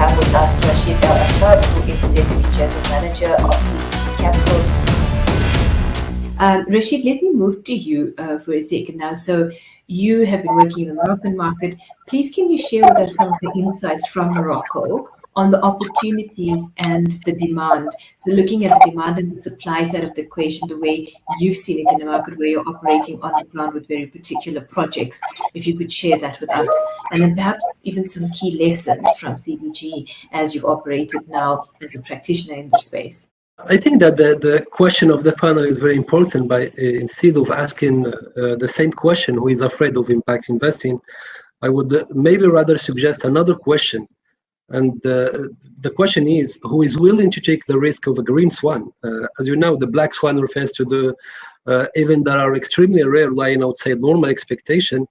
have with us RACHID ELACHHAB, who is the Deputy General Manager of CDG Capital. RACHID, let me move to you for a second now. So you have been working in the Moroccan market. Please can you share with us some of the insights from Morocco on the opportunities and the demand? So looking at the demand and the supply side of the equation, the way you've seen it in the market where you're operating on the ground with very particular projects, if you could share that with us. And then perhaps even some key lessons from CDG as you've operated now as a practitioner in the space. I think that the question of the panel is very important. By instead of asking the same question, who is afraid of impact investing, I would maybe rather suggest another question. And the question is, who is willing to take the risk of a green swan? As you know, the black swan refers to the events that are extremely rare, lying outside normal expectation.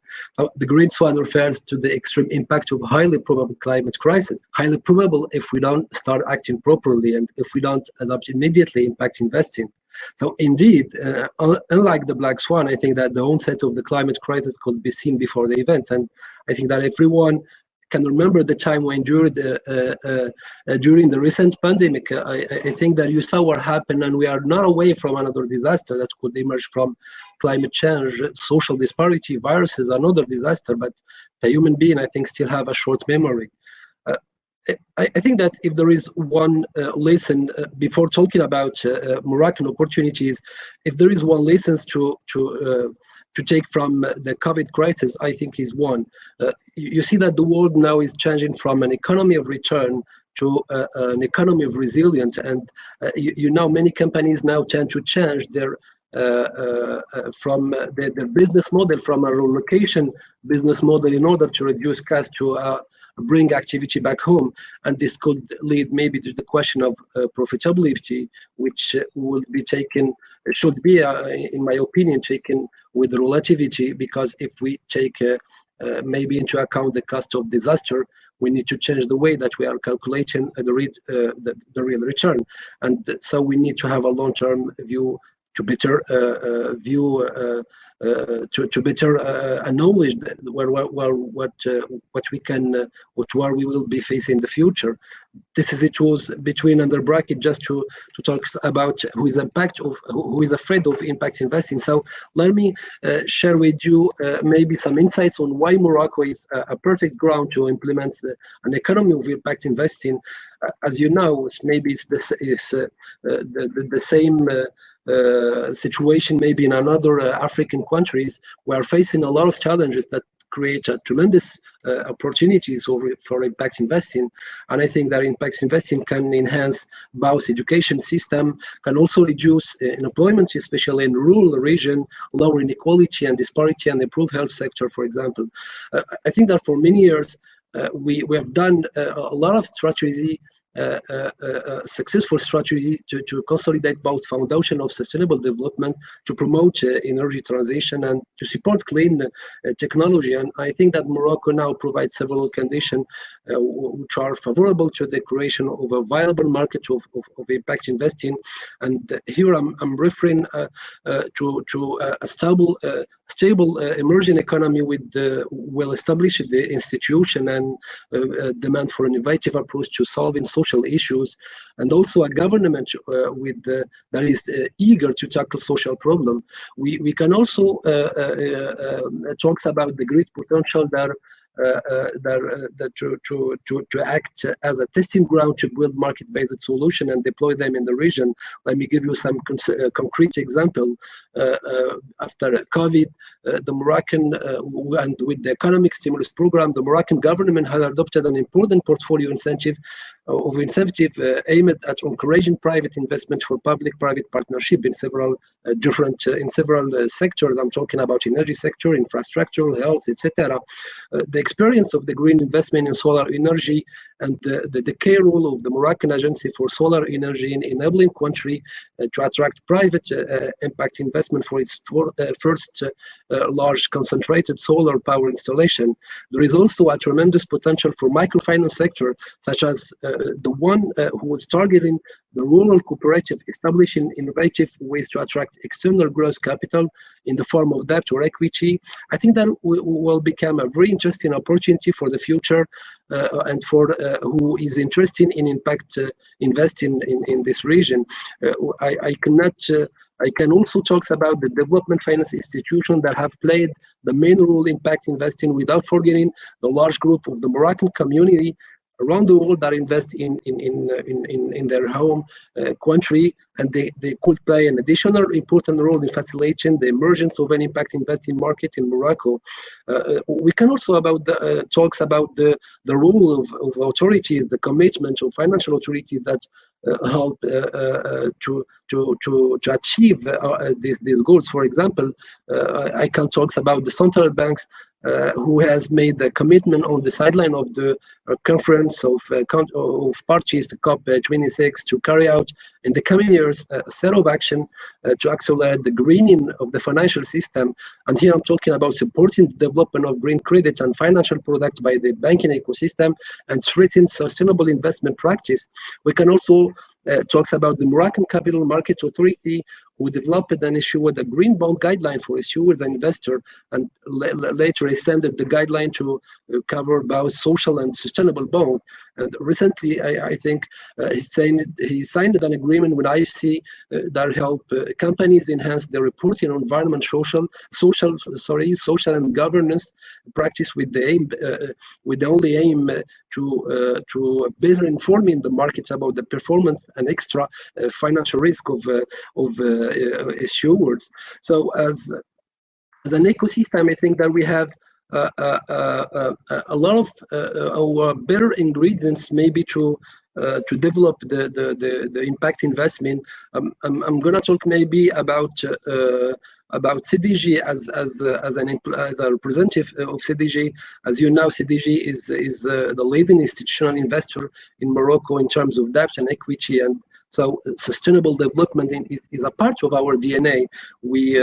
The green swan refers to the extreme impact of highly probable climate crisis. Highly probable if we don't start acting properly and if we don't adopt immediately impact investing. So indeed, unlike the black swan, I think that the onset of the climate crisis could be seen before the event. And I think that everyone can remember the time when during the recent pandemic, I think that you saw what happened, and we are not away from another disaster that could emerge from climate change, social disparity, viruses, another disaster. But the human being, I think, still have a short memory. I think that if there is one lesson before talking about Moroccan opportunities, if there is one lesson to take from the COVID crisis, I think is one. You see that the world now is changing from an economy of return to an economy of resilience, and you know many companies now tend to change their from their business model from a relocation business model in order to reduce costs to bring activity back home, and this could lead maybe to the question of profitability, which will be taken, should be, in my opinion, taken with relativity, because if we take maybe into account the cost of disaster, we need to change the way that we are calculating the real return, and so we need to have a long-term view to better to better acknowledge where we will be facing in the future. This is it was between under bracket just to talk about who is afraid of impact investing. So let me share with you maybe some insights on why Morocco is a perfect ground to implement an economy of impact investing. As you know, maybe it's the same situation maybe in another African countries. We are facing a lot of challenges that create tremendous opportunities for impact investing, and I think that impact investing can enhance both education system, can also reduce unemployment, especially in rural region, lower inequality and disparity, and improve health sector, for example. I think that for many years we have done a lot of strategy, successful strategy to consolidate both foundation of sustainable development, to promote energy transition and to support clean technology. And I think that Morocco now provides several conditions which are favorable to the creation of a viable market of impact investing. And here I'm referring to a stable emerging economy with well-established institution and demand for an innovative approach to solving social issues, and also a government that is eager to tackle social problem. We can also talk about the great potential that to act as a testing ground to build market-based solution and deploy them in the region. Let me give you some concrete example. After COVID, the Moroccan and with the economic stimulus program, the Moroccan government had adopted an important portfolio incentive aimed at encouraging private investment for public-private partnership in several sectors. I'm talking about energy sector, infrastructure, health, etc. The experience of the green investment in solar energy and the key role of the Moroccan Agency for Solar Energy in enabling country to attract private impact investment for its first large concentrated solar power installation. There is also a tremendous potential for microfinance sector, such as the one who was targeting the rural cooperative, establishing innovative ways to attract external growth capital in the form of debt or equity. I think that will become a very interesting opportunity for the future. and for who is interested in impact investing in this region. I can also talk about the development finance institutions that have played the main role in impact investing, without forgetting the large group of the Moroccan community around the world that invest in their home country, and they could play an additional important role in facilitating the emergence of an impact investing market in Morocco. We can also talks about the role of authorities, the commitment of financial authorities that help to achieve these goals. For example, I can talk about the central banks who has made the commitment on the sideline of the conference of parties, the COP26, to carry out in the coming years a set of action to accelerate the greening of the financial system. And here I'm talking about supporting the development of green credit and financial products by the banking ecosystem and strengthening sustainable investment practice. We can also talk about the Moroccan Capital Market Authority, who developed and issued a green bond guideline for issuers and investors, and later extended the guideline to cover both social and sustainable bonds. And recently, I think he signed an agreement with IFC that help companies enhance their reporting on environment, social and governance practice, with the only aim to better informing the markets about the performance and extra financial risk of issuers. So as an ecosystem, I think that we have a lot of our better ingredients maybe to develop the impact investment. I'm going to talk maybe about CDG as a representative of CDG. As you know, CDG is the leading institutional investor in Morocco in terms of debt and equity, and so sustainable development is a part of our DNA. We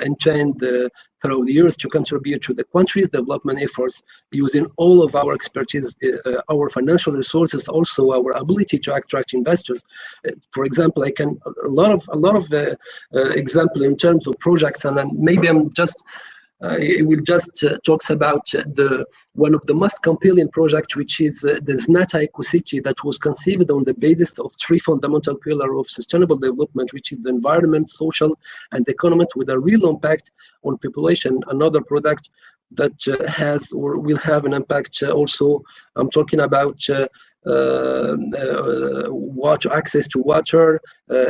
intend throughout the years to contribute to the country's development efforts using all of our expertise, our financial resources, also our ability to attract investors. For example, a lot of example in terms of projects, and then maybe I'm just. I will just talk about one of the most compelling projects, which is the Znata Eco-City, that was conceived on the basis of three fundamental pillars of sustainable development, which is the environment, social, and economic, with a real impact on population. Another product that has or will have an impact also, I'm talking about water, access to water,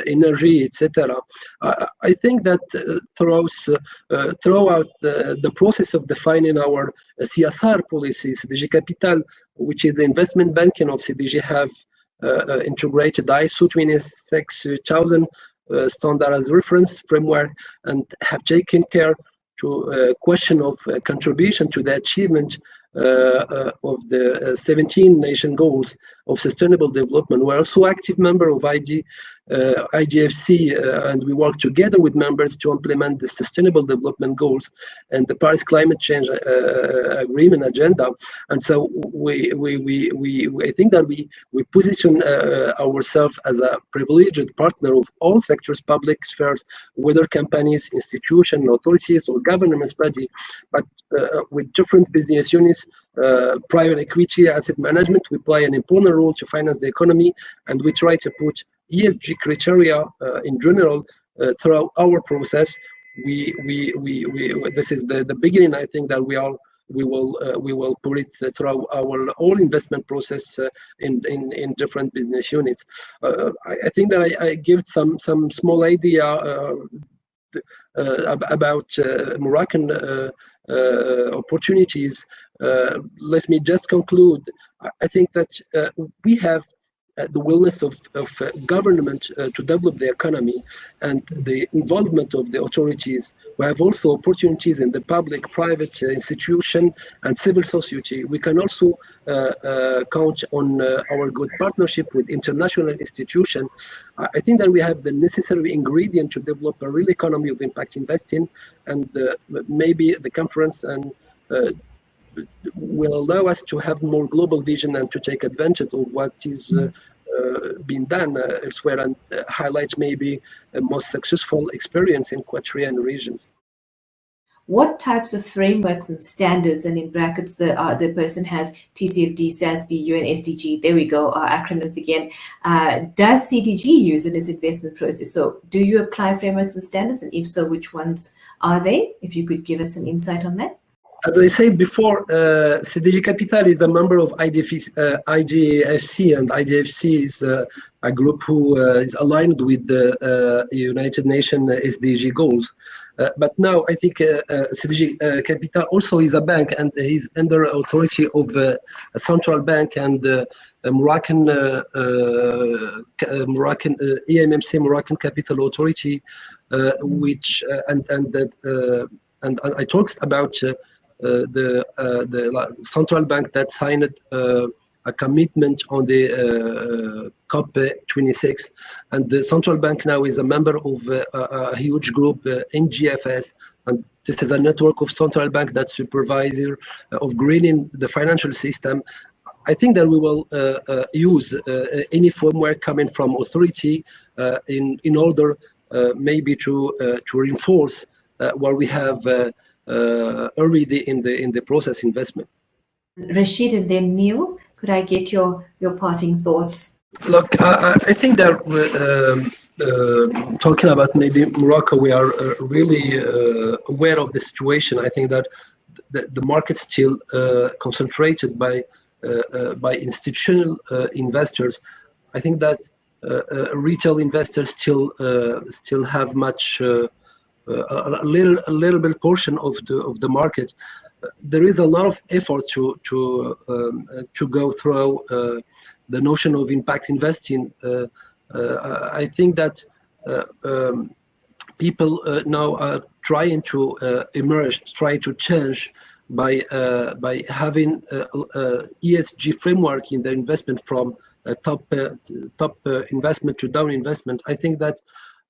energy, etc. I think that throughout the process of defining our CSR policies, CDG Capital, which is the investment banking of CDG, have integrated ISO 26000 standard as reference framework, and have taken care to question of contribution to the achievement of the 17 nation goals of sustainable development. We're also active member of IGFC, and we work together with members to implement the sustainable development goals and the Paris climate change agreement agenda. And so I think that we position ourselves as a privileged partner of all sectors, public spheres, whether companies, institutions, authorities, or governments body, but with different business units, private equity, asset management. We play an important role to finance the economy, and we try to put ESG criteria in general throughout our process. This is the beginning. I think that we will put it through our whole investment process in different business units. I think that I give some small idea about Moroccan opportunities. Let me just conclude. I think that we have the willingness of government to develop the economy and the involvement of the authorities. We have also opportunities in the public, private institution, and civil society. We can also count on our good partnership with international institutions. I think that we have the necessary ingredient to develop a real economy of impact investing, and maybe the conference and will allow us to have more global vision and to take advantage of what is being done elsewhere, and highlight maybe a most successful experience in Equatorian regions. what types of frameworks and standards, and in brackets the person has TCFD, SASB, UN, SDG, there we go, our acronyms again, does CDG use in its investment process? So do you apply frameworks and standards, and if so, which ones are they? If you could give us some insight on that. As I said before, CDG Capital is a member of IGFC, and IGFC is a group who is aligned with the United Nations SDG goals. But now I think CDG Capital also is a bank, and is under authority of a central bank and Moroccan EMMC, Moroccan Capital Authority, which and I talked about. The central bank that signed a commitment on the COP26, and the central bank now is a member of a huge group, NGFS, and this is a network of central bank that supervisor of greening the financial system. I think that we will use any framework coming from authority in order maybe to reinforce what we have already in the process investment. Rachid and then Neil, could I get your parting thoughts? Look, I think that talking about maybe Morocco, we are really aware of the situation. I think that the market's still concentrated by institutional investors. I think that retail investors still have much. A little bit portion of the market. There is a lot of effort to go through the notion of impact investing. I think that people now are trying to emerge, try to change by having ESG framework in their investment from top investment to down investment. I think that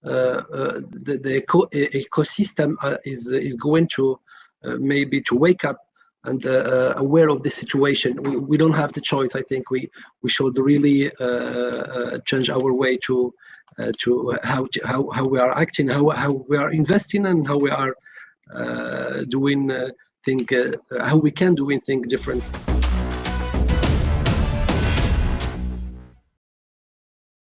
the ecosystem is going to maybe to wake up and aware of the situation. We don't have the choice. I think we should really change our way to how we are acting, how we are investing, and how we are doing how we can do things different.